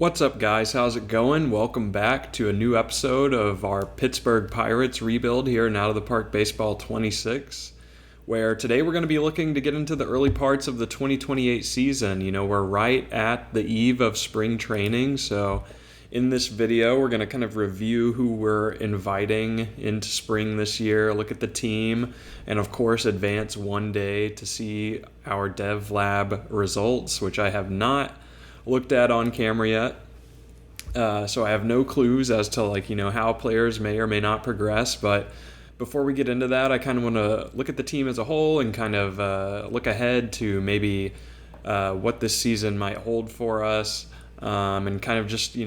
What's up, guys? How's it going? Welcome back to a new episode of our Pittsburgh Pirates rebuild here in Out of the Park Baseball 26, where today we're going to be looking to get into the early parts of the 2028 season. We're right at the eve of spring training, so in this video, we're going to kind of review who we're inviting into spring this year, look at the team, and of course advance one day to see our Dev Lab results, which I have not looked at on camera yet. So I have no clues as to how players may or may not progress. But before we get into that, I kind of want to look at the team as a whole and kind of look ahead to maybe what this season might hold for us, and kind of just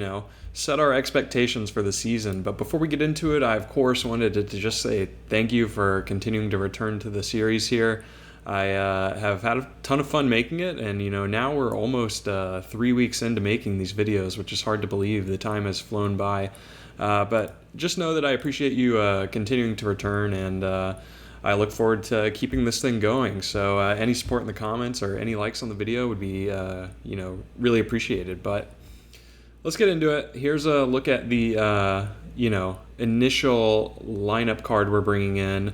set our expectations for the season. But before we get into it, I of course wanted to just say thank you for continuing to return to the series here. I have had a ton of fun making it, and now we're almost 3 weeks into making these videos, which is hard to believe. The time has flown by, but just know that I appreciate you continuing to return, and I look forward to keeping this thing going. So any support in the comments or any likes on the video would be really appreciated. But let's get into it. Here's a look at the initial lineup card we're bringing in.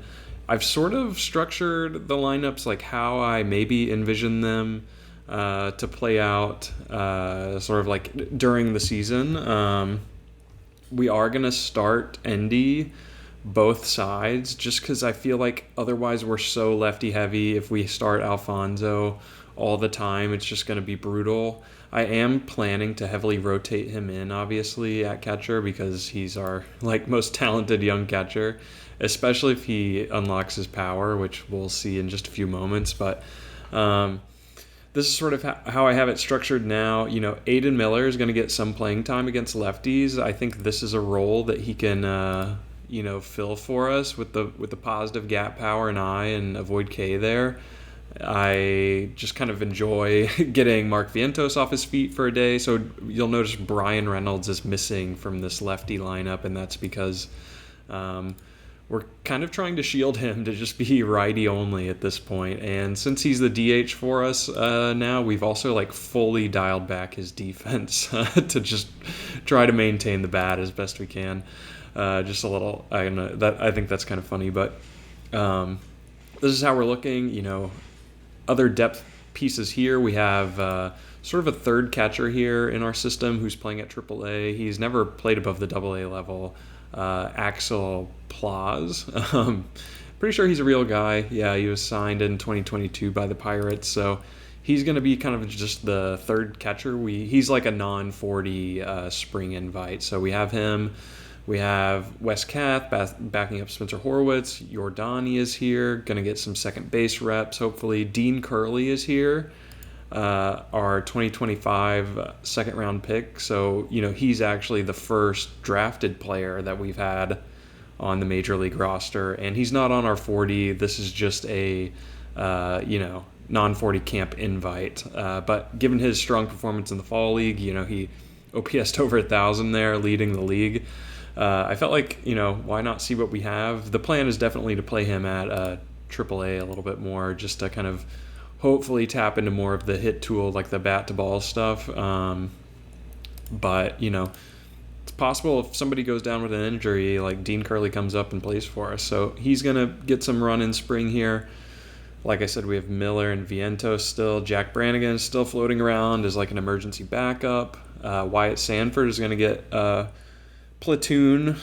I've sort of structured the lineups like how I maybe envision them to play out sort of like during the season. We are going to start Endy both sides just because I feel like otherwise we're so lefty heavy. If we start Alfonso all the time, it's just going to be brutal. I am planning to heavily rotate him in, obviously, at catcher because he's our most talented young catcher, especially if he unlocks his power, which we'll see in just a few moments. But this is sort of how I have it structured now. Aiden Miller is going to get some playing time against lefties. I think this is a role that he can fill for us with the positive gap power and eye and avoid K there. I just kind of enjoy getting Mark Vientos off his feet for a day. So you'll notice Brian Reynolds is missing from this lefty lineup, and that's because we're kind of trying to shield him to just be righty only at this point. And since he's the DH for us now, we've also fully dialed back his defense to just try to maintain the bat as best we can. Just a little, I think that's kind of funny, but this is how we're looking. Other depth pieces here, we have sort of a third catcher here in our system who's playing at AAA. He's never played above the AA level. Axel Plaus. Pretty sure he's a real guy. Yeah, he was signed in 2022 by the Pirates, so he's going to be kind of just the third catcher. He's like a non-40 spring invite. So we have him. We have Wes Kath backing up Spencer Horwitz. Jordani is here, going to get some second base reps, hopefully. Dean Curley is here, our 2025 second-round pick. So, he's actually the first drafted player that we've had on the Major League roster. And he's not on our 40. This is just a, non-40 camp invite. But given his strong performance in the Fall League, he OPS'd over 1,000 there, leading the league. I felt like, why not see what we have? The plan is definitely to play him at AAA a little bit more, just to kind of hopefully tap into more of the hit tool, like the bat-to-ball stuff. But, it's possible if somebody goes down with an injury, like Dean Curley comes up and plays for us. So he's going to get some run in spring here. Like I said, we have Miller and Vientos still. Jack Brannigan is still floating around as an emergency backup. Wyatt Sanford is going to get platoon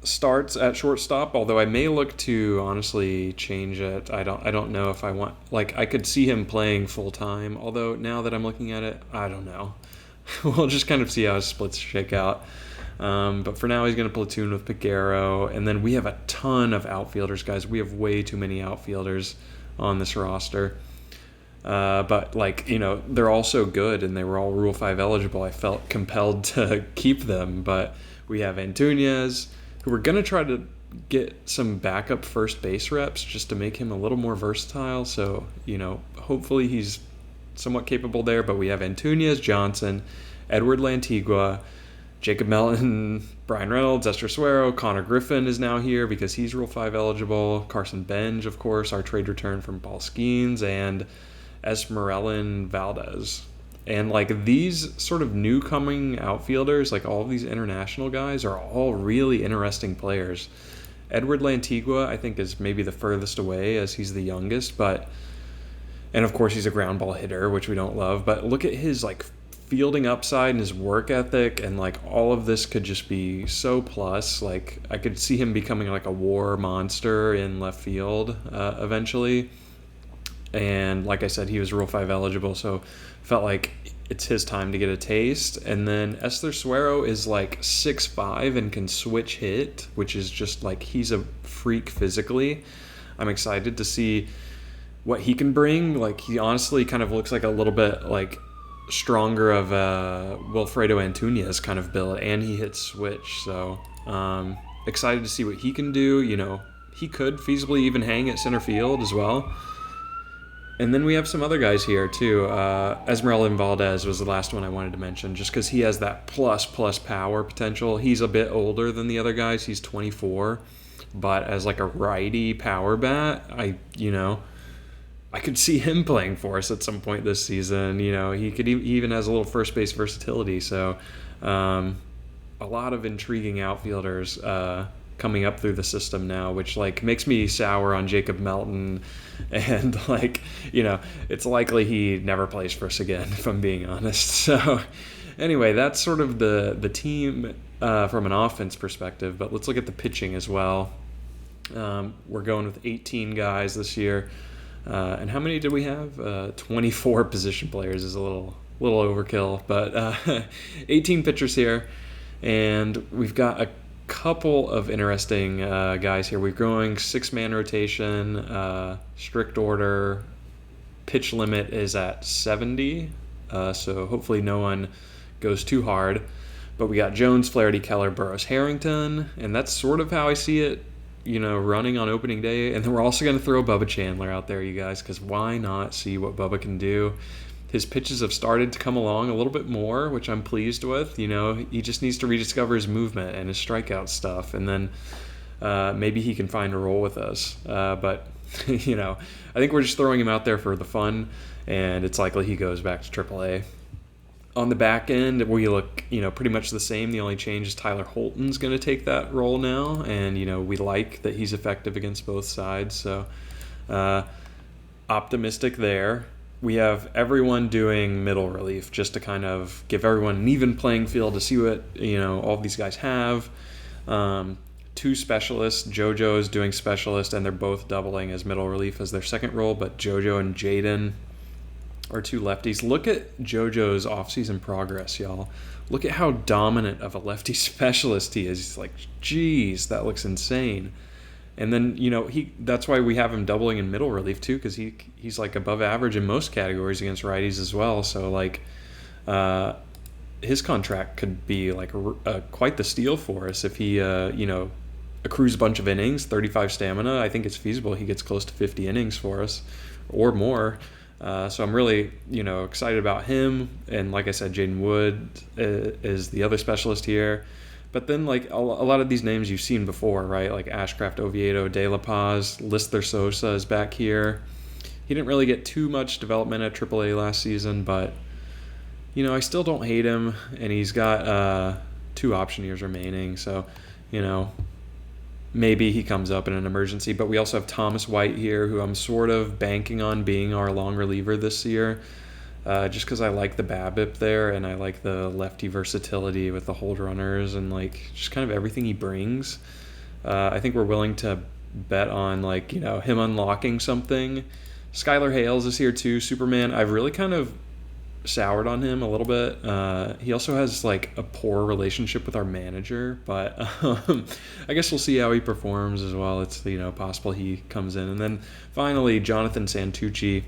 starts at shortstop, although I may look to honestly change it. I don't know if I want, I could see him playing full time, although now that I'm looking at it, I don't know. We'll just kind of see how his splits shake out. But for now, he's going to platoon with Piguero, and then we have a ton of outfielders, guys. We have way too many outfielders on this roster. But they're all so good, and they were all Rule 5 eligible. I felt compelled to keep them, but we have Antunes, who we're going to try to get some backup first base reps just to make him a little more versatile. So, hopefully he's somewhat capable there. But we have Antunes, Johnson, Edward Lantigua, Jacob Mellon, Brian Reynolds, Esther Suero, Connor Griffin is now here because he's Rule 5 eligible. Carson Benj, of course, our trade return from Paul Skeens, and Esmeralyn Valdez. And like these sort of new coming outfielders, like all of these international guys, are all really interesting players. Edward Lantigua, I think, is maybe the furthest away as he's the youngest, and of course he's a ground ball hitter, which we don't love. But look at his like fielding upside and his work ethic, and like all of this could just be so plus. Like I could see him becoming like a war monster in left field eventually. And like I said, he was Rule 5 eligible, so felt like it's his time to get a taste. And then Esther Suero is like 6'5" and can switch hit, which is just like he's a freak physically. I'm excited to see what he can bring. Like he honestly kind of looks like a little bit like stronger of a Wilfredo Antunez kind of build, and he hits switch. So excited to see what he can do. You know, he could feasibly even hang at center field as well. And then we have some other guys here, too. Esmeralda Valdez was the last one I wanted to mention, just because he has that plus power potential. He's a bit older than the other guys. He's 24. But as like a righty power bat, I could see him playing for us at some point this season. You know, he even has a little first base versatility. So a lot of intriguing outfielders coming up through the system now, which like makes me sour on Jacob Melton, and like, you know, it's likely he never plays for us again, if I'm being honest. So anyway, that's sort of the team from an offense perspective, but let's look at the pitching as well. We're going with 18 guys this year, and how many did we have? 24 position players is a little overkill, but 18 pitchers here, and we've got a couple of interesting guys here. We're going 6-man rotation, strict order. Pitch limit is at 70, so hopefully no one goes too hard. But we got Jones, Flaherty, Keller, Burrows, Harrington, and that's sort of how I see it, you know, running on opening day. And then we're also going to throw Bubba Chandler out there, you guys, because why not see what Bubba can do? His pitches have started to come along a little bit more, which I'm pleased with. You know, he just needs to rediscover his movement and his strikeout stuff, and then maybe he can find a role with us. But, you know, I think we're just throwing him out there for the fun, and it's likely he goes back to AAA. On the back end, we look, you know, pretty much the same. The only change is Tyler Holton's going to take that role now, and, you know, we like that he's effective against both sides. So optimistic there. We have everyone doing middle relief just to kind of give everyone an even playing field to see what, you know, all of these guys have. 2 specialists. JoJo is doing specialist, and they're both doubling as middle relief as their second role, but JoJo and Jaden are 2 lefties. Look at JoJo's offseason progress, y'all. Look at how dominant of a lefty specialist he is. He's like, geez, that looks insane. And then, you know, that's why we have him doubling in middle relief too, because he's like above average in most categories against righties as well. So like his contract could be like quite the steal for us if he you know, accrues a bunch of innings, 35 stamina. I think it's feasible he gets close to 50 innings for us or more. So I'm really, you know, excited about him. And like I said, Jaden Wood is the other specialist here. But then, like, a lot of these names you've seen before, right? Like Ashcraft, Oviedo, De La Paz, Listher Sosa is back here. He didn't really get too much development at AAA last season, but, you know, I still don't hate him. And he's got 2 option years remaining. So, you know, maybe he comes up in an emergency. But we also have Thomas White here, who I'm sort of banking on being our long reliever this year. Just because I like the BABIP there, and I like the lefty versatility with the hold runners and like just kind of everything he brings. I think we're willing to bet on, like, you know, him unlocking something. Skylar Hales is here too, Superman. I've really kind of soured on him a little bit. He also has like a poor relationship with our manager, but I guess we'll see how he performs as well. It's, you know, possible he comes in. And then finally, Jonathan Santucci.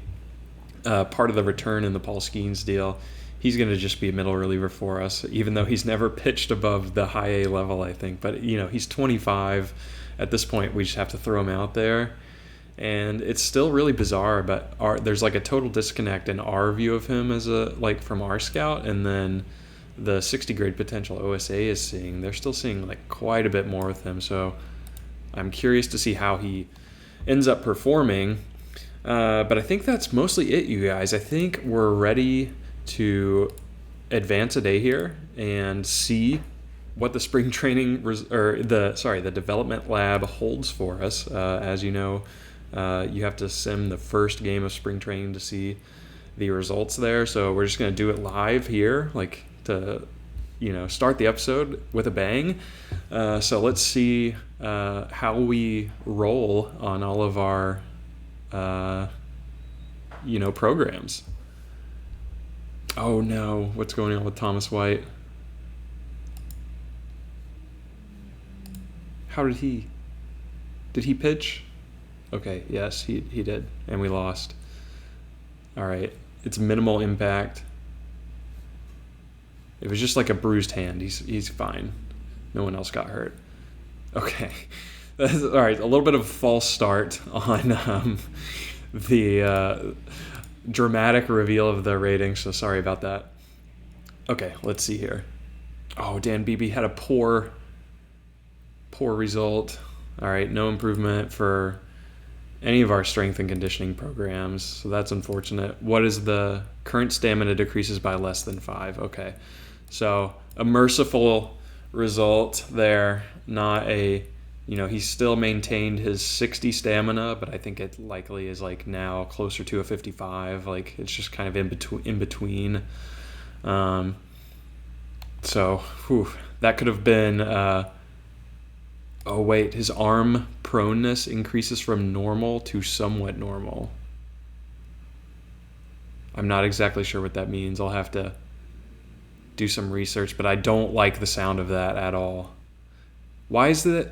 Part of the return in the Paul Skeens deal. He's going to just be a middle reliever for us, even though he's never pitched above the high A level, I think. But, you know, he's 25. At this point, we just have to throw him out there. And it's still really bizarre, but there's like a total disconnect in our view of him as from our scout, and then the 60 grade potential OSA is seeing. They're still seeing like quite a bit more with him. So I'm curious to see how he ends up performing. But I think that's mostly it, you guys. I think we're ready to advance a day here and see what the spring training the development lab holds for us. As you know, you have to sim the first game of spring training to see the results there. So we're just going to do it live here, like to start the episode with a bang. So let's see how we roll on all of our programs. Oh no, what's going on with Thomas White? How did he pitch? Okay, yes, he did, and we lost. All right, it's minimal impact. It was just like a bruised hand. He's fine. No one else got hurt. Okay. All right, a little bit of a false start on the dramatic reveal of the rating, so sorry about that. Okay, let's see here. Oh, Dan Beebe had a poor result. All right, no improvement for any of our strength and conditioning programs, so that's unfortunate. What is the current stamina decreases by less than 5? Okay, so a merciful result there, not a, he still maintained his 60 stamina, but I think it likely is like now closer to a 55. Like it's just kind of in between. So that could have been. Oh wait, his arm proneness increases from normal to somewhat normal. I'm not exactly sure what that means. I'll have to do some research, but I don't like the sound of that at all. Why is that?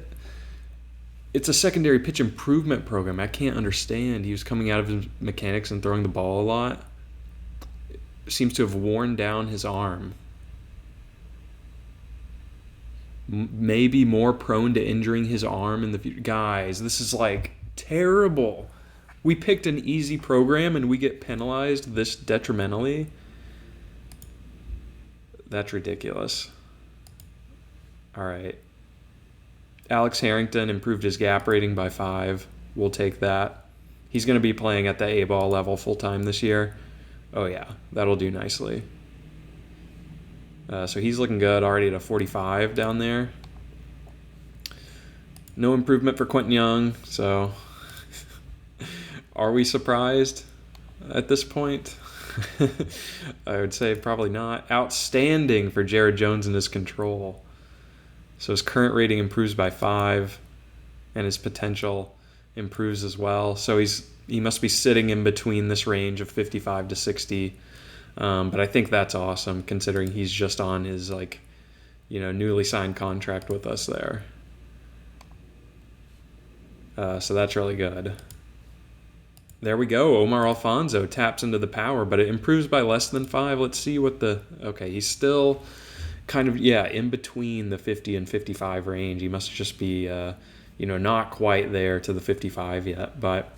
It's a secondary pitch improvement program. I can't understand. He was coming out of his mechanics and throwing the ball a lot. It seems to have worn down his arm. Maybe more prone to injuring his arm in the future. Guys, this is like terrible. We picked an easy program and we get penalized this detrimentally. That's ridiculous. All right. Alex Harrington improved his gap rating by 5. We'll take that. He's going to be playing at the A-ball level full-time this year. Oh, yeah. That'll do nicely. So he's looking good, already at a 45 down there. No improvement for Quentin Young, so are we surprised at this point? I would say probably not. Outstanding for Jared Jones and his control. So his current rating improves by 5, and his potential improves as well. So he must be sitting in between this range of 55 to 60. But I think that's awesome considering he's just on his newly signed contract with us there. So that's really good. There we go. Omar Alfonso taps into the power, but it improves by less than 5. Let's see what okay, he's still kind of, in between the 50 and 55 range. He must just be, not quite there to the 55 yet, but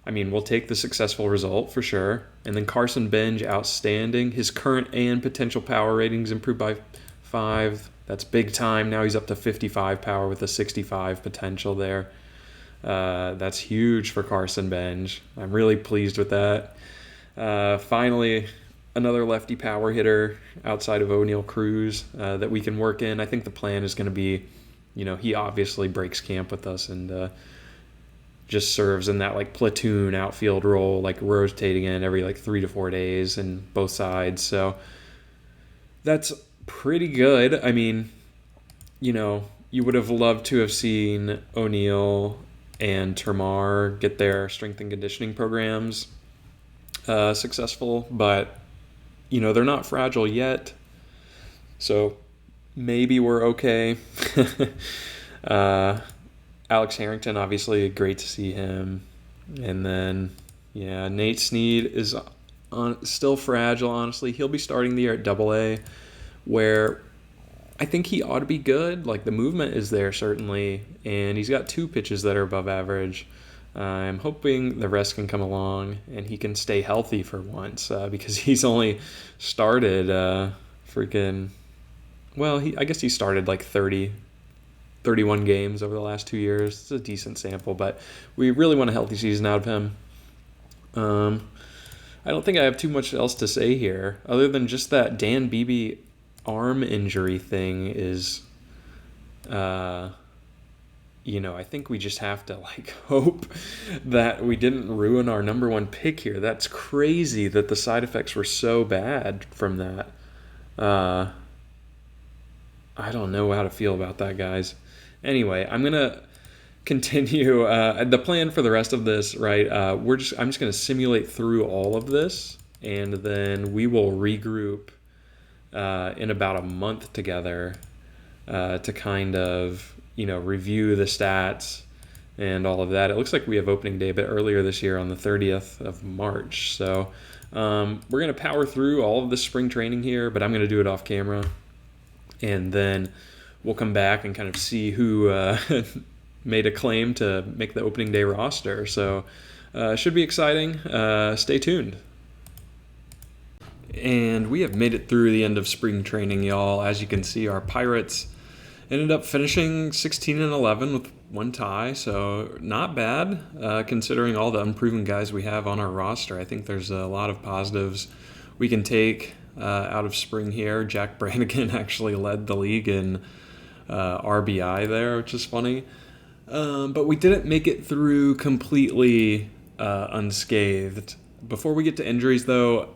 I mean, we'll take the successful result for sure. And then Carson Benj, outstanding. His current and potential power ratings improved by 5. That's big time. Now he's up to 55 power with a 65 potential there. That's huge for Carson Benj. I'm really pleased with that. Finally, another lefty power hitter outside of O'Neal Cruz that we can work in. I think the plan is going to be, he obviously breaks camp with us and just serves in that platoon outfield role, rotating in every 3 to 4 days in both sides. So that's pretty good. I mean, you would have loved to have seen O'Neal and Termar get their strength and conditioning programs successful, but they're not fragile yet. So maybe we're okay. Alex Harrington, obviously, great to see him. And then, Nate Snead is still fragile, honestly. He'll be starting the year at AA, where I think he ought to be good. The movement is there, certainly, and he's got 2 pitches that are above average. I'm hoping the rest can come along and he can stay healthy for once because he's only started I guess he started 31 games over the last 2 years. It's a decent sample, but we really want a healthy season out of him. I don't think I have too much else to say here, other than just that Dan Beebe arm injury thing is, uh, I think we just have to hope that we didn't ruin our number one pick here. That's crazy that the side effects were so bad from that. I don't know how to feel about that, guys. Anyway, I'm gonna continue the plan for the rest of this. Right, I'm just gonna simulate through all of this, and then we will regroup in about a month together to kind of review the stats and all of that. It looks like we have opening day a bit earlier this year on the 30th of March. So we're going to power through all of this spring training here, but I'm going to do it off camera. And then we'll come back and kind of see who made a claim to make the opening day roster. So should be exciting. Stay tuned. And we have made it through the end of spring training, y'all. As you can see, our Pirates ended up finishing 16-11 with one tie, so not bad considering all the unproven guys we have on our roster. I think there's a lot of positives we can take out of spring here. Jack Brannigan actually led the league in RBI there, which is funny. But we didn't make it through completely unscathed. Before we get to injuries, though,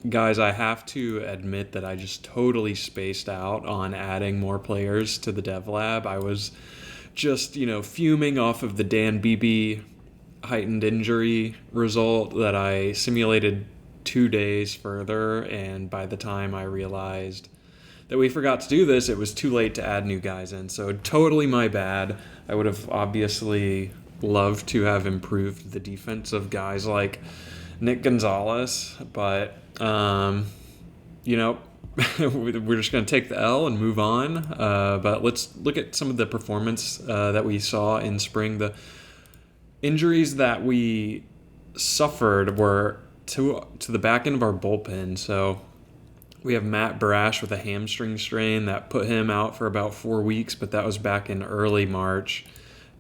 guys, I have to admit that I just totally spaced out on adding more players to the dev lab. I was just, fuming off of the Dan Beebe heightened injury result that I simulated 2 days further, and by the time I realized that we forgot to do this, it was too late to add new guys in. So totally my bad. I would have obviously loved to have improved the defense of guys like Nick Gonzalez, but we're just going to take the L and move on. But let's look at some of the performance that we saw in spring. The injuries that we suffered were to the back end of our bullpen. So we have Matt Brash with a hamstring strain that put him out for about 4 weeks, but that was back in early March.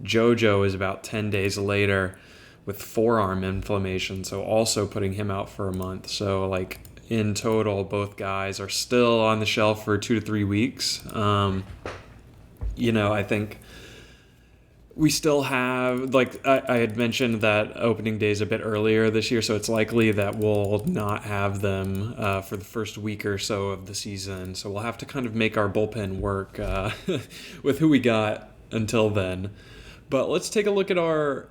JoJo is about 10 days later with forearm inflammation, so also putting him out for a month. So in total, both guys are still on the shelf for 2 to 3 weeks. I think we still have, I had mentioned that opening day is a bit earlier this year, so it's likely that we'll not have them for the first week or so of the season. So we'll have to kind of make our bullpen work with who we got until then. But let's take a look at our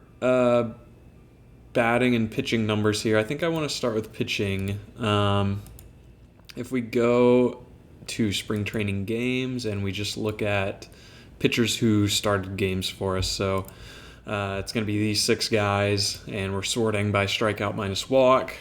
batting and pitching numbers here. I think I want to start with pitching. If we go to spring training games and we just look at pitchers who started games for us, so it's going to be these 6 guys, and we're sorting by strikeout minus walk.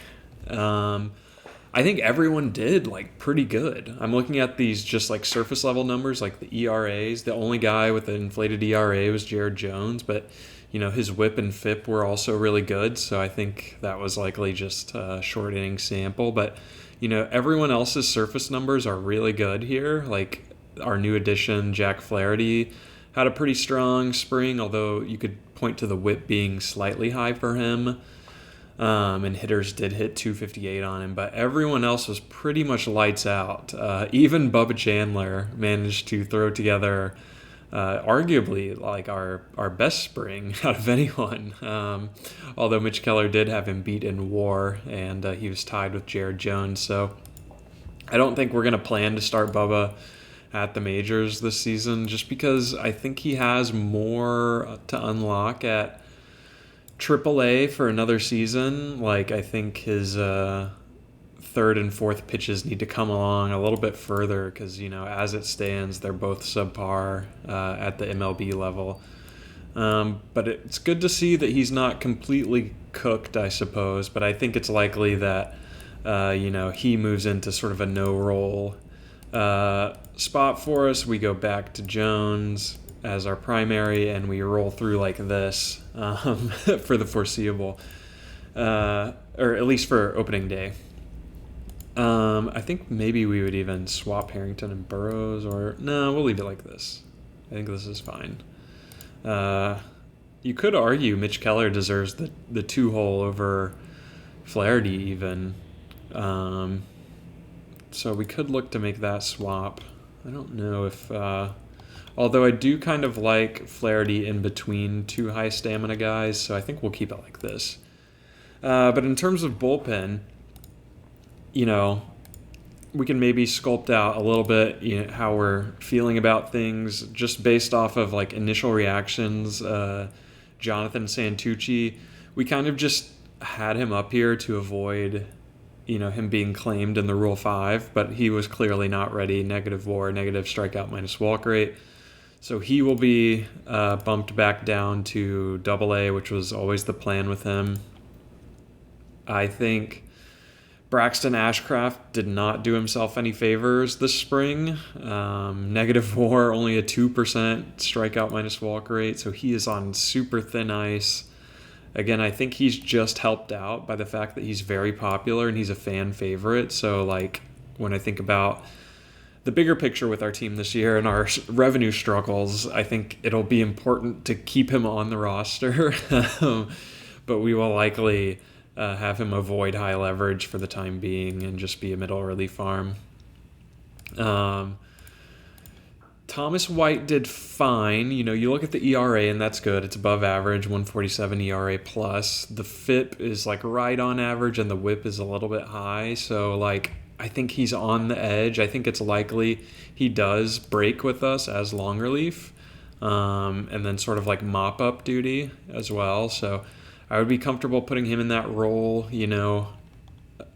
I think everyone did pretty good. I'm looking at these just surface level numbers, the ERAs. The only guy with an inflated ERA was Jared Jones, but his whip and FIP were also really good, so I think that was likely just a short inning sample. But, everyone else's surface numbers are really good here. Our new addition, Jack Flaherty, had a pretty strong spring, although you could point to the whip being slightly high for him. And hitters did hit 258 on him, but everyone else was pretty much lights out. Even Bubba Chandler managed to throw together arguably our best spring out of anyone. Although Mitch Keller did have him beat in WAR, and he was tied with Jared Jones. So I don't think we're going to plan to start Bubba at the majors this season, just because I think he has more to unlock at AAA for another season. I think his third and fourth pitches need to come along a little bit further, because as it stands, they're both subpar at the MLB level. But it's good to see that he's not completely cooked, I suppose. But I think it's likely that he moves into sort of a no-role spot for us. We go back to Jones as our primary, and we roll through like this for the foreseeable, or at least for opening day. I think maybe we would even swap Harrington and Burrows, or no, we'll leave it like this. I think this is fine. You could argue Mitch Keller deserves the 2-hole over Flaherty even. So we could look to make that swap. I don't know if... although I do kind of like Flaherty in between two high stamina guys, so I think we'll keep it like this. But in terms of bullpen, we can maybe sculpt out a little bit how we're feeling about things just based off of like initial reactions. Jonathan Santucci, we kind of just had him up here to avoid him being claimed in the Rule 5, but he was clearly not ready. Negative WAR, negative strikeout minus walk rate. So he will be bumped back down to AA, which was always the plan with him. I think Braxton Ashcraft did not do himself any favors this spring. Negative WAR, only a 2% strikeout minus walk rate, so he is on super thin ice. Again, I think he's just helped out by the fact that he's very popular and he's a fan favorite. So, when I think about the bigger picture with our team this year and our revenue struggles, I think it'll be important to keep him on the roster. But we will likely have him avoid high leverage for the time being and just be a middle relief arm. Thomas White did fine. You look at the ERA and that's good. It's above average, 147 ERA plus. The FIP is right on average and the WHIP is a little bit high. So I think he's on the edge. I think it's likely he does break with us as long relief, and then sort of mop up duty as well. So I would be comfortable putting him in that role.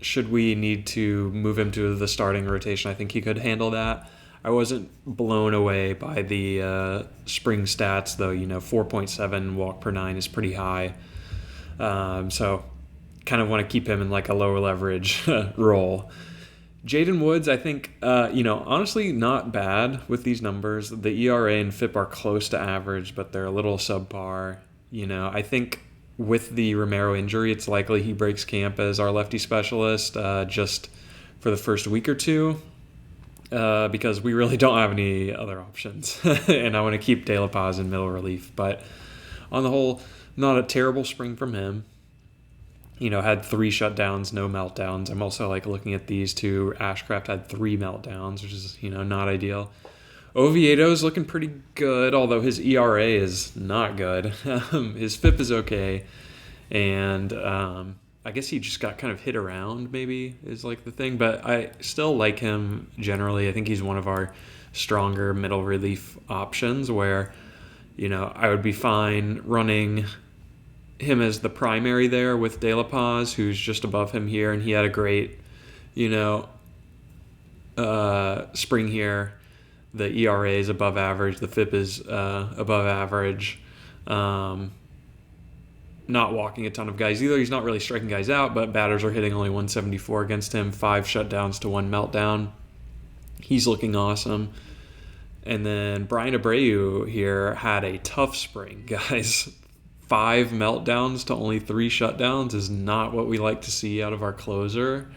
Should we need to move him to the starting rotation, I think he could handle that. I wasn't blown away by the spring stats, though. 4.7 walk per 9 is pretty high. So kind of want to keep him in a lower leverage role. Jaden Woods, I think, honestly not bad with these numbers. The ERA and FIP are close to average, but they're a little subpar. I think with the Romero injury, it's likely he breaks camp as our lefty specialist just for the first week or two. Because we really don't have any other options. And I want to keep De La Paz in middle relief. But on the whole, not a terrible spring from him. Had 3 shutdowns, no meltdowns. I'm also looking at these two. Ashcraft had 3 meltdowns, which is, not ideal. Oviedo's looking pretty good, although his ERA is not good. His FIP is okay. And I guess he just got kind of hit around, maybe, is the thing. But I still like him generally. I think he's one of our stronger middle relief options where, I would be fine running him as the primary there with De La Paz, who's just above him here. And he had a great, spring here. The ERA is above average. The FIP is above average. Not walking a ton of guys either. He's not really striking guys out, but batters are hitting only 174 against him, 5 shutdowns to 1 meltdown. He's looking awesome. And then Brian Abreu here had a tough spring, guys. 5 meltdowns to only 3 shutdowns is not what we like to see out of our closer.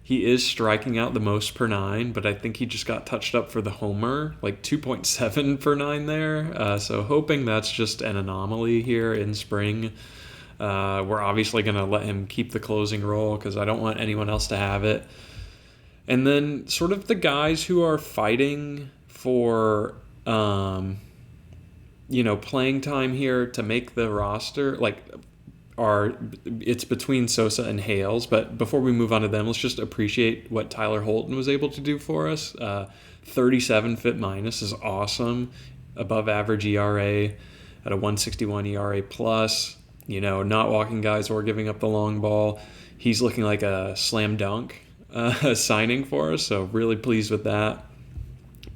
He is striking out the most per 9, but I think he just got touched up for the homer, 2.7 per 9 there. So hoping that's just an anomaly here in spring. We're obviously going to let him keep the closing role because I don't want anyone else to have it. And then sort of the guys who are fighting for, playing time here to make the roster, it's between Sosa and Hales. But before we move on to them, let's just appreciate what Tyler Holton was able to do for us. 37 FIP minus is awesome. Above average ERA at a 161 ERA plus. Not walking guys or giving up the long ball. He's looking like a slam dunk signing for us, so really pleased with that.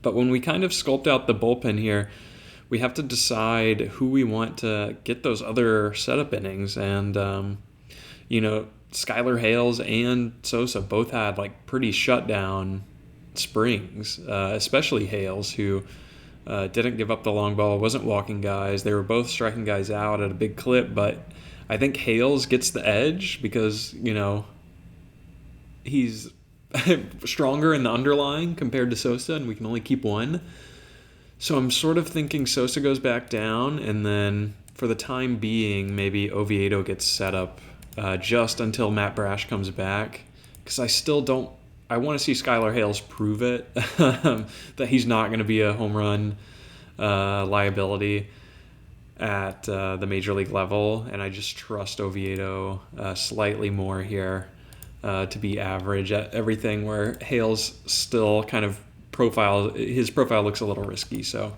But when we kind of sculpt out the bullpen here, we have to decide who we want to get those other setup innings. And, Skylar Hales and Sosa both had pretty shutdown springs, especially Hales, who didn't give up the long ball, wasn't walking guys. They were both striking guys out at a big clip, but I think Hales gets the edge because, he's stronger in the underlying compared to Sosa, and we can only keep one. So I'm sort of thinking Sosa goes back down, and then for the time being, maybe Oviedo gets set up just until Matt Brash comes back, because I still don't. I want to see Skylar Hales prove it that he's not going to be a home run liability at the major league level, and I just trust Oviedo slightly more here to be average at everything, where Hales still kind of his profile looks a little risky. So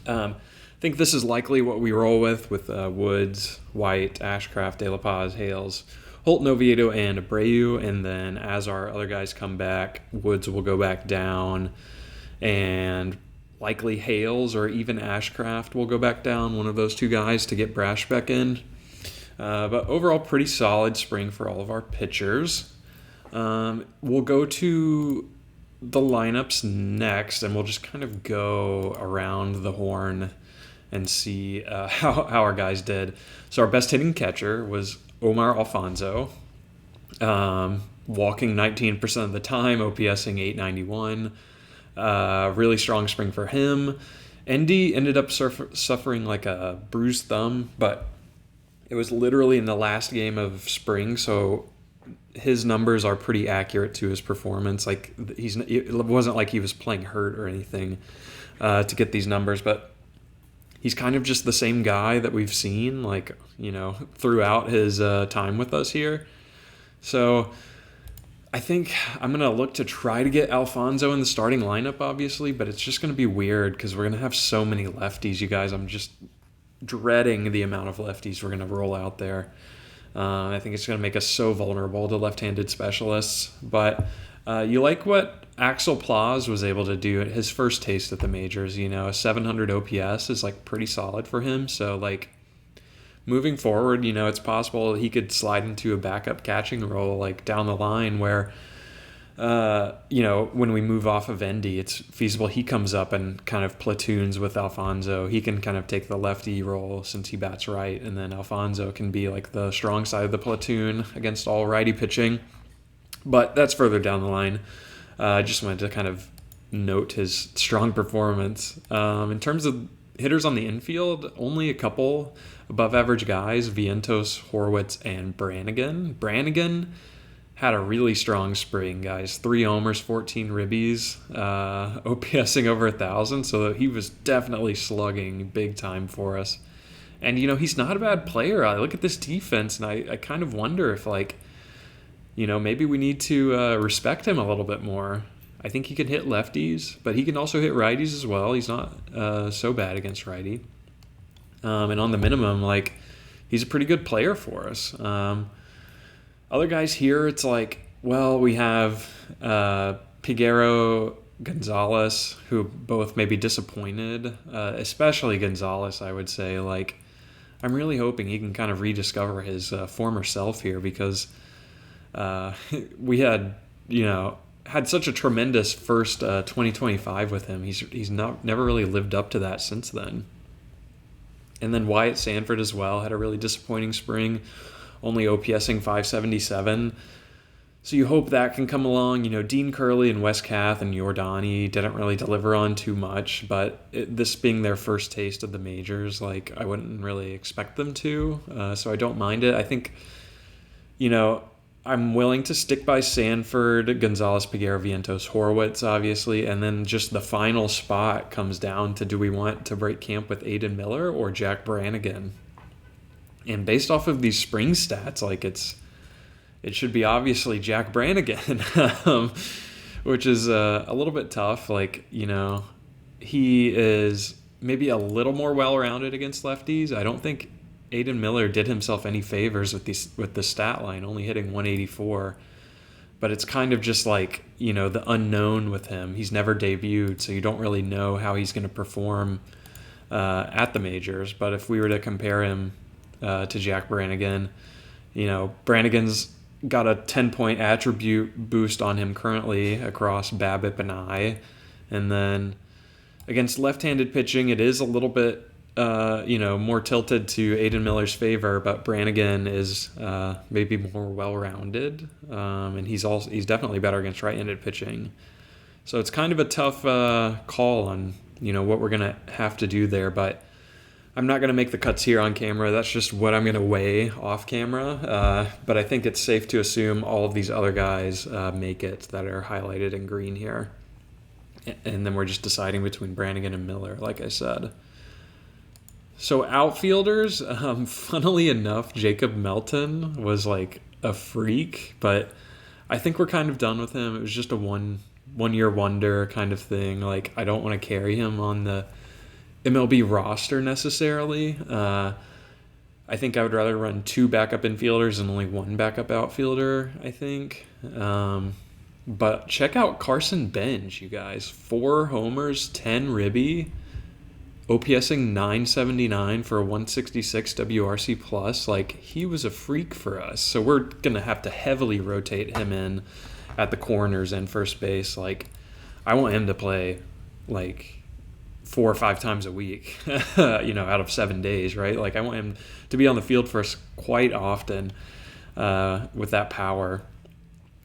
I think this is likely what we roll with Woods, White, Ashcraft, De La Paz, Hales, Holton, Oviedo, and Abreu. And then as our other guys come back, Woods will go back down, and likely Hales or even Ashcraft will go back down, one of those two guys, to get Brash back in. But overall, pretty solid spring for all of our pitchers. We'll go to the lineups next, and we'll just kind of go around the horn and see how our guys did. So our best hitting catcher was Omar Alfonso, walking 19% of the time, OPSing 891. Really strong spring for him. Endy ended up suffering like a bruised thumb, but it was literally in the last game of spring, so his numbers are pretty accurate to his performance. Like it wasn't like he was playing hurt or anything to get these numbers, but he's kind of just the same guy that we've seen, like, throughout his time with us here. So I think I'm going to look to try to get Alfonso in the starting lineup, obviously, but it's just going to be weird because we're going to have so many lefties, you guys. I'm just dreading the amount of lefties we're going to roll out there. I think it's going to make us so vulnerable to left-handed specialists. But you like what Axel Plaz was able to do at his first taste at the majors. A 700 OPS is like pretty solid for him. So like moving forward, it's possible he could slide into a backup catching role like down the line where, when we move off of Endy, it's feasible he comes up and kind of platoons with Alfonso. He can kind of take the lefty role since he bats right, and then Alfonso can be like the strong side of the platoon against all righty pitching. But that's further down the line. I just wanted to kind of note his strong performance. In terms of hitters on the infield, only a couple above average guys, Vientos, Horwitz, and Brannigan. Brannigan had a really strong spring, guys. 3 homers, 14 ribbies, OPSing over 1,000, so he was definitely slugging big time for us. And, he's not a bad player. I look at this defense, and I kind of wonder if, maybe we need to respect him a little bit more. I think he can hit lefties, but he can also hit righties as well. He's not so bad against righty. And on the minimum, he's a pretty good player for us. Other guys here, it's we have Piguero, Gonzalez, who both may be disappointed, especially Gonzalez, I would say. I'm really hoping he can kind of rediscover his former self here, because we had such a tremendous first 2025 with him. He's never really lived up to that since then. And then Wyatt Sanford as well had a really disappointing spring, only OPSing 577. So you hope that can come along. Dean Curley and Wes Kath and Yordani didn't really deliver on too much, but this being their first taste of the majors, I wouldn't really expect them to. So I don't mind it. I think, I'm willing to stick by Sanford, Gonzalez, Piguero, Vientos, Horwitz, obviously, and then just the final spot comes down to, do we want to break camp with Aiden Miller or Jack Brannigan? And based off of these spring stats, it should be obviously Jack Brannigan, which is a little bit tough. He is maybe a little more well-rounded against lefties. I don't think Aiden Miller did himself any favors with the stat line, only hitting 184. But it's kind of just the unknown with him. He's never debuted, so you don't really know how he's going to perform at the majors. But if we were to compare him to Jack Brannigan, Brannigan's got a 10-point attribute boost on him currently across BABIP and I. And then against left-handed pitching, it is a little bit more tilted to Aiden Miller's favor, but Brannigan is maybe more well-rounded, and he's definitely better against right-handed pitching. So it's kind of a tough call on what we're gonna have to do there. But I'm not going to make the cuts here on camera. That's just what I'm going to weigh off camera. But I think it's safe to assume all of these other guys make it that are highlighted in green here. And then we're just deciding between Brannigan and Miller, like I said. So outfielders, funnily enough, Jacob Melton was like a freak, but I think we're kind of done with him. It was just a one-year wonder kind of thing. Like, I don't want to carry him on the MLB roster necessarily. I think I would rather run 2 backup infielders and only 1 backup outfielder, I think. But check out Carson Bench, you guys. 4 homers, 10 ribby, OPSing 979 for a 166 WRC plus. Like, he was a freak for us. So we're going to have to heavily rotate him in at the corners and first base. Like, I want him to play, like, 4 or 5 times a week, out of 7 days, right? Like, I want him to be on the field for us quite often with that power.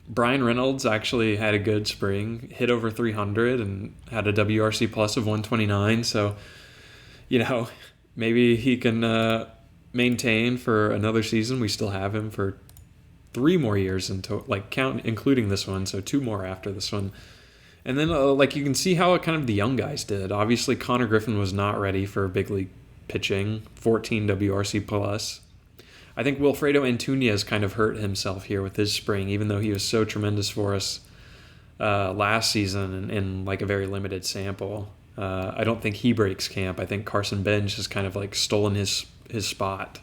Brian Reynolds actually had a good spring, hit over 300 and had a WRC plus of 129. So, maybe he can maintain for another season. We still have him for 3 more years including this one. So 2 more after this one. And then, you can see how kind of the young guys did. Obviously, Connor Griffin was not ready for big league pitching, 14 WRC plus. I think Wilfredo Antunez kind of hurt himself here with his spring, even though he was so tremendous for us last season in a very limited sample. I don't think he breaks camp. I think Carson Bench has kind of stolen his spot.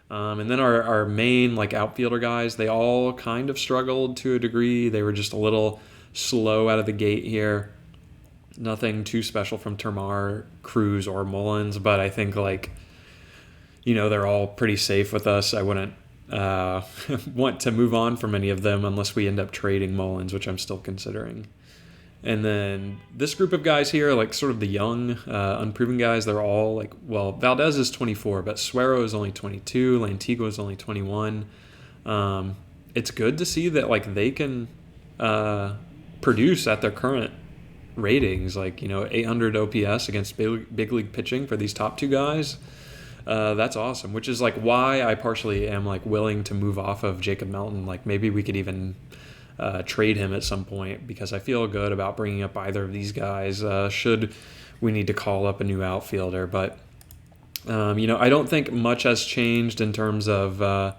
And then our main outfielder guys, they all kind of struggled to a degree. They were just a little slow out of the gate here. Nothing too special from Termar, Cruz, or Mullins, but I think they're all pretty safe with us. I wouldn't want to move on from any of them unless we end up trading Mullins, which I'm still considering. And then this group of guys here, sort of the young, unproven guys, they're all Valdez is 24, but Suero is only 22, Lantigua is only 21. It's good to see that they can produce at their current ratings, 800 OPS against big league pitching for these top 2 guys. That's awesome, which is why I partially am willing to move off of Jacob Melton. Maybe we could even trade him at some point, because I feel good about bringing up either of these guys should we need to call up a new outfielder. But I don't think much has changed in terms of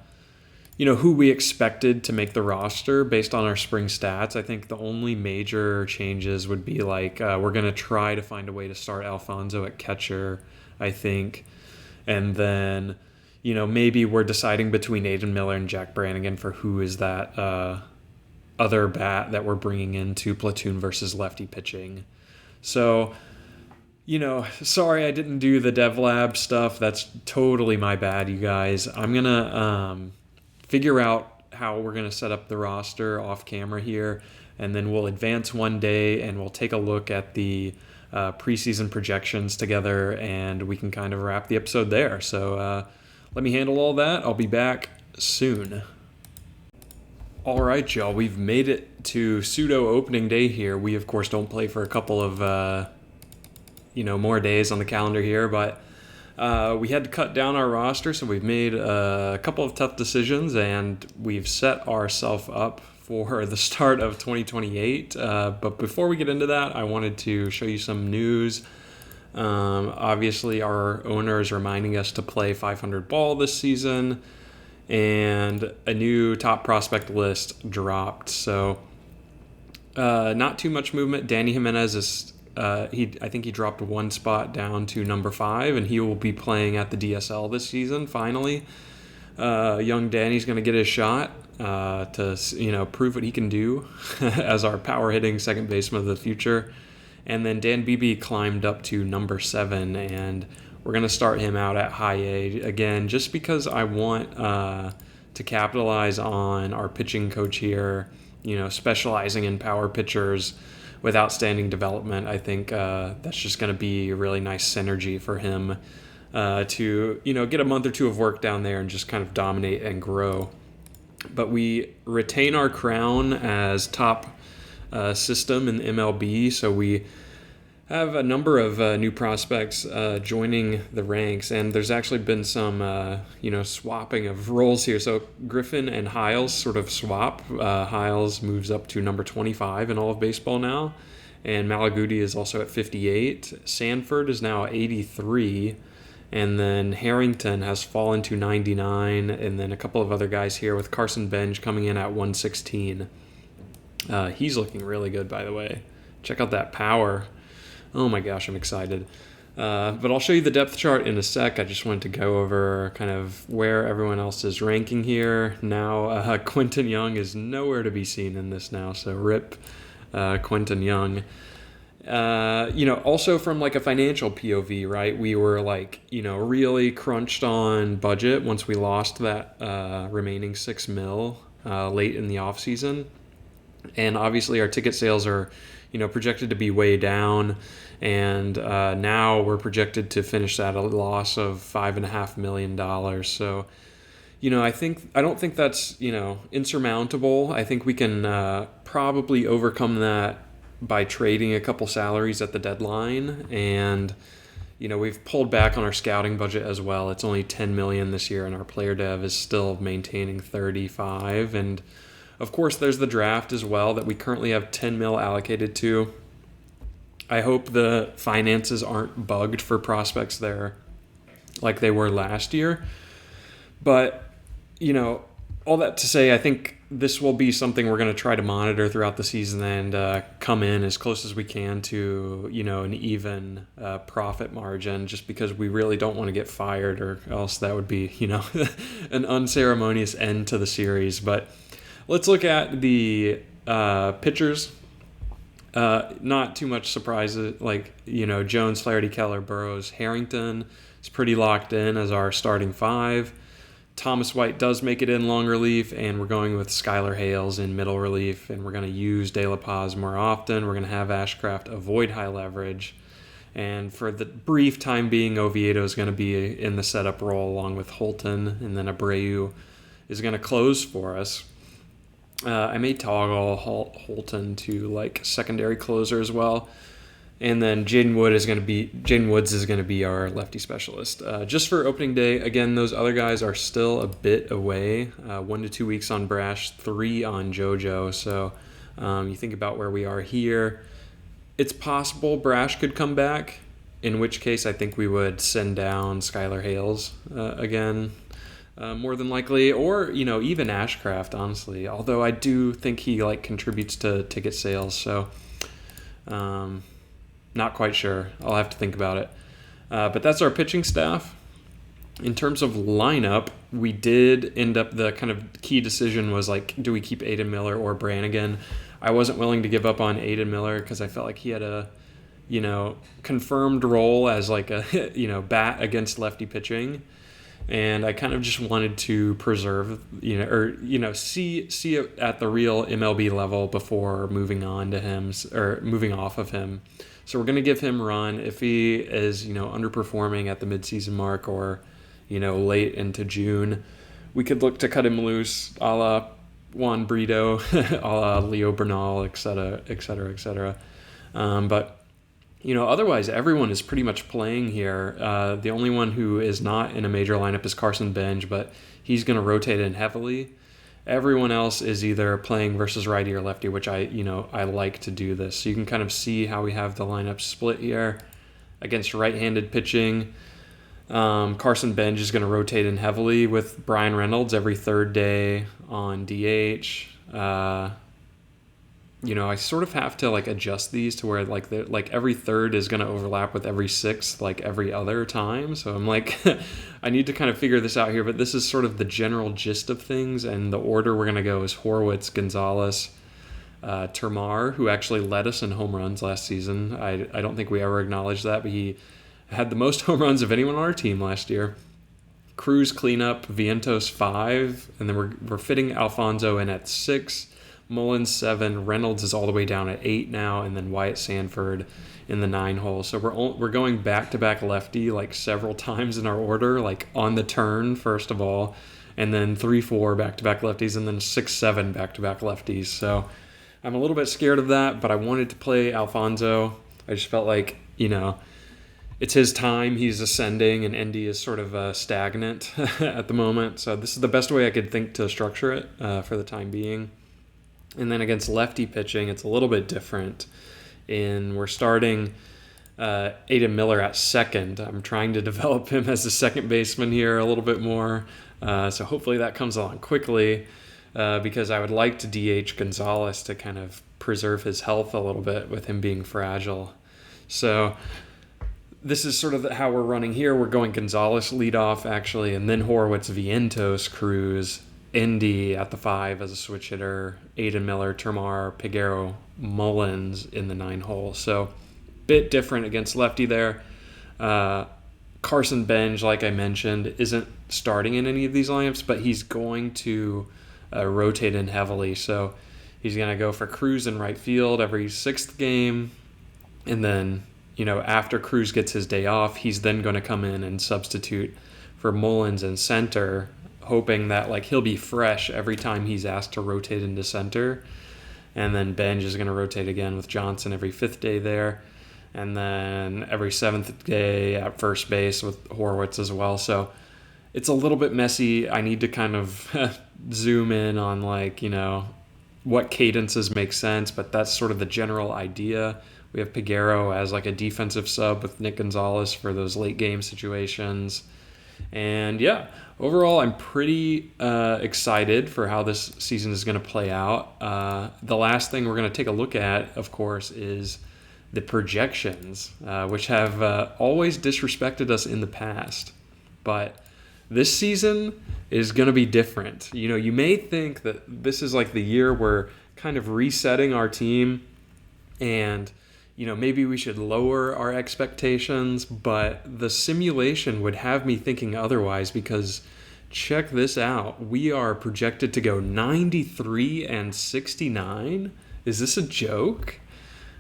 who we expected to make the roster based on our spring stats. I think the only major changes would be we're going to try to find a way to start Alfonso at catcher, I think. And then, maybe we're deciding between Aiden Miller and Jack Brannigan for who is that other bat that we're bringing into platoon versus lefty pitching. So, sorry I didn't do the dev lab stuff. That's totally my bad, you guys. I'm going to figure out how we're going to set up the roster off camera here, and then we'll advance one day and we'll take a look at the preseason projections together, and we can kind of wrap the episode there. So let me handle all that. I'll be back soon. All right, y'all, we've made it to pseudo opening day here. We, of course, don't play for a couple of, more days on the calendar here, but we had to cut down our roster, so we've made a couple of tough decisions, and we've set ourselves up for the start of 2028. But before we get into that, I wanted to show you some news. Obviously, our owner is reminding us to play 500 ball this season, and a new top prospect list dropped. So not too much movement. Danny Jimenez is I think he dropped 1 spot down to number 5, and he will be playing at the DSL this season finally. Young Danny's going to get his shot to prove what he can do as our power hitting second baseman of the future. And then Dan Beebe climbed up to number 7, and we're going to start him out at high A again, just because I want to capitalize on our pitching coach here, specializing in power pitchers with outstanding development. I think that's just going to be a really nice synergy for him to, get a month or 2 of work down there and just kind of dominate and grow. But we retain our crown as top system in the MLB, so we Have a number of new prospects joining the ranks, and there's actually been some, swapping of roles here. So Griffin and Hiles sort of swap. Hiles moves up to number 25 in all of baseball now, and Malaguti is also at 58. Sanford is now 83, and then Harrington has fallen to 99, and then a couple of other guys here with Carson Benj coming in at 116. He's looking really good, by the way. Check out that power. Oh my gosh, I'm excited. But I'll show you the depth chart in a sec. I just wanted to go over kind of where everyone else is ranking here. Now, Quentin Young is nowhere to be seen in this now, so rip Quentin Young. Also from like a financial POV, right? We were like, really crunched on budget once we lost that remaining $6 million late in the offseason. And obviously our ticket sales are, projected to be way down. And now we're projected to finish at a loss of $5.5 million. So, I don't think that's, insurmountable. I think we can probably overcome that by trading a couple salaries at the deadline. And, we've pulled back on our scouting budget as well. It's only $10 million this year, and our player dev is still maintaining 35. And of course, there's the draft as well that we currently have $10 million allocated to. I hope the finances aren't bugged for prospects there like they were last year. But, all that to say, I think this will be something we're going to try to monitor throughout the season and come in as close as we can to, an even profit margin, just because we really don't want to get fired, or else that would be, an unceremonious end to the series. But let's look at the pitchers. Not too much surprises, Jones, Flaherty, Keller, Burrows, Harrington is pretty locked in as our starting five. Thomas White does make it in long relief, and we're going with Skylar Hales in middle relief, and we're going to use De La Paz more often. We're going to have Ashcraft avoid high leverage, and for the brief time being, Oviedo is going to be in the setup role along with Holton, and then Abreu is going to close for us. I may toggle Holton to secondary closer as well. And then Jaden Woods is going to be our lefty specialist. Just for opening day, again, those other guys are still a bit away. 1 to 2 weeks on Brash, 3 on JoJo. So you think about where we are here. It's possible Brash could come back, in which case I think we would send down Skylar Hales again. More than likely, or even Ashcraft, honestly. Although I do think he contributes to ticket sales, so not quite sure. I'll have to think about it. But that's our pitching staff. In terms of lineup, we did end up, the kind of key decision was do we keep Aiden Miller or Brannigan? I wasn't willing to give up on Aiden Miller because I felt like he had a confirmed role as a bat against lefty pitching. And I kind of just wanted to preserve, see it at the real MLB level before moving on to him, or moving off of him. So we're going to give him run. If he is, underperforming at the midseason mark or, late into June, we could look to cut him loose, a la Juan Brito, a la Leo Bernal, et cetera, et cetera, et cetera. But otherwise everyone is pretty much playing here. The only one who is not in a major lineup is Carson Benj, but he's going to rotate in heavily. Everyone else is either playing versus righty or lefty, which I like to do this. So you can kind of see how we have the lineup split here against right-handed pitching. Carson Benj is going to rotate in heavily with Brian Reynolds every third day on DH. I sort of have to adjust these to where every third is going to overlap with every sixth every other time. So I'm I need to kind of figure this out here, but this is sort of the general gist of things, and the order we're going to go is Horwitz, Gonzalez, Termar, who actually led us in home runs last season. I don't think we ever acknowledged that, but he had the most home runs of anyone on our team last year. Cruz cleanup, Vientos 5, and then we're fitting Alfonso in at 6. Mullins 7, Reynolds is all the way down at 8 now, and then Wyatt Sanford in the 9 hole. So we're going back-to-back lefty several times in our order, on the turn first of all, and then 3-4 back-to-back lefties, and then 6-7 back-to-back lefties. So I'm a little bit scared of that, but I wanted to play Alfonso. I just felt like, it's his time. He's ascending, and Indy is sort of stagnant at the moment. So this is the best way I could think to structure it for the time being. And then against lefty pitching, it's a little bit different. We're starting Aidan Miller at second. I'm trying to develop him as a second baseman here a little bit more. So hopefully that comes along quickly because I would like to DH Gonzalez to kind of preserve his health a little bit with him being fragile. So this is sort of how we're running here. We're going Gonzalez lead off, actually, and then Horwitz, Vientos, Cruz, Indy at the 5 as a switch hitter, Aidan Miller, Termar, Peguero, Mullins in the 9 hole. So bit different against lefty there. Carson Benj, like I mentioned, isn't starting in any of these lineups, but he's going to rotate in heavily. So he's going to go for Cruz in right field every 6th game, and then after Cruz gets his day off, he's then going to come in and substitute for Mullins in center, hoping that he'll be fresh every time he's asked to rotate into center. And then Benj is going to rotate again with Johnson every 5th day there. And then every 7th day at first base with Horwitz as well. So it's a little bit messy. I need to kind of zoom in on what cadences make sense, but that's sort of the general idea. We have Peguero as a defensive sub with Nick Gonzalez for those late game situations. And yeah, overall, I'm pretty excited for how this season is going to play out. The last thing we're going to take a look at, of course, is the projections, which have always disrespected us in the past. But this season is going to be different. You may think that this is the year we're kind of resetting our team and maybe we should lower our expectations, but the simulation would have me thinking otherwise because check this out. We are projected to go 93-69. Is this a joke?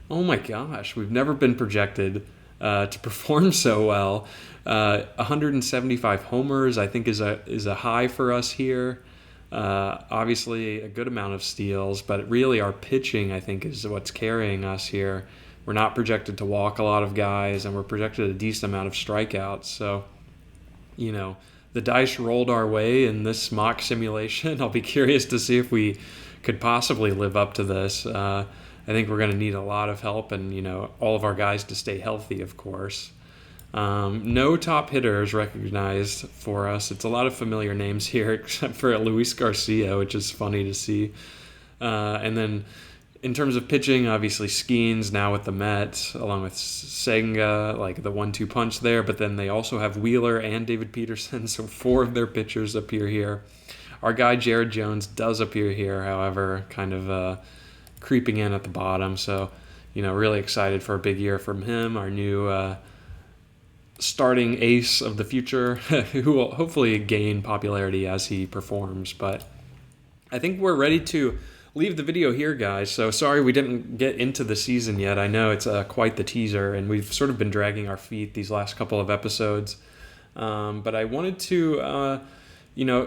Oh my gosh, we've never been projected to perform so well. 175 homers, I think, is a high for us here. Obviously, a good amount of steals, but really our pitching, I think, is what's carrying us here. We're not projected to walk a lot of guys, and we're projected a decent amount of strikeouts. So, the dice rolled our way in this mock simulation. I'll be curious to see if we could possibly live up to this. I think we're going to need a lot of help and, all of our guys to stay healthy, of course. No top hitters recognized for us. It's a lot of familiar names here, except for Luis Garcia, which is funny to see. And then in terms of pitching, obviously Skeens now with the Mets, along with Senga, the 1-2 punch there. But then they also have Wheeler and David Peterson, so 4 of their pitchers appear here. Our guy Jared Jones does appear here, however, kind of creeping in at the bottom. So, really excited for a big year from him, our new starting ace of the future, who will hopefully gain popularity as he performs. But I think we're ready to leave the video here, guys. So sorry we didn't get into the season yet. I know it's quite the teaser, and we've sort of been dragging our feet these last couple of episodes. But I wanted to,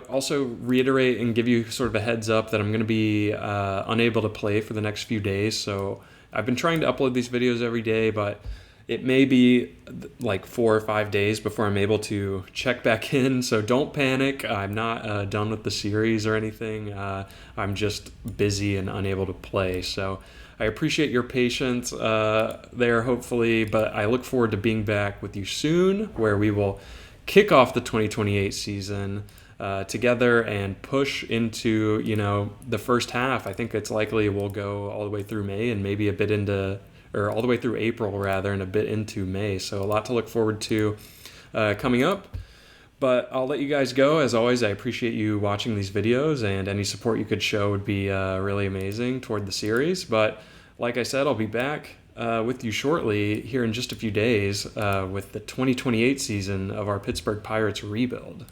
also reiterate and give you sort of a heads up that I'm going to be unable to play for the next few days. So I've been trying to upload these videos every day, but it may be 4 or 5 days before I'm able to check back in, so don't panic. I'm not done with the series or anything. I'm just busy and unable to play. So I appreciate your patience there, hopefully, but I look forward to being back with you soon, where we will kick off the 2028 season together and push into, the first half. I think it's likely we'll go all the way through May and maybe a bit into all the way through April, rather, and a bit into May. So a lot to look forward to coming up. But I'll let you guys go. As always, I appreciate you watching these videos, and any support you could show would be really amazing toward the series. But like I said, I'll be back with you shortly here in just a few days with the 2028 season of our Pittsburgh Pirates rebuild.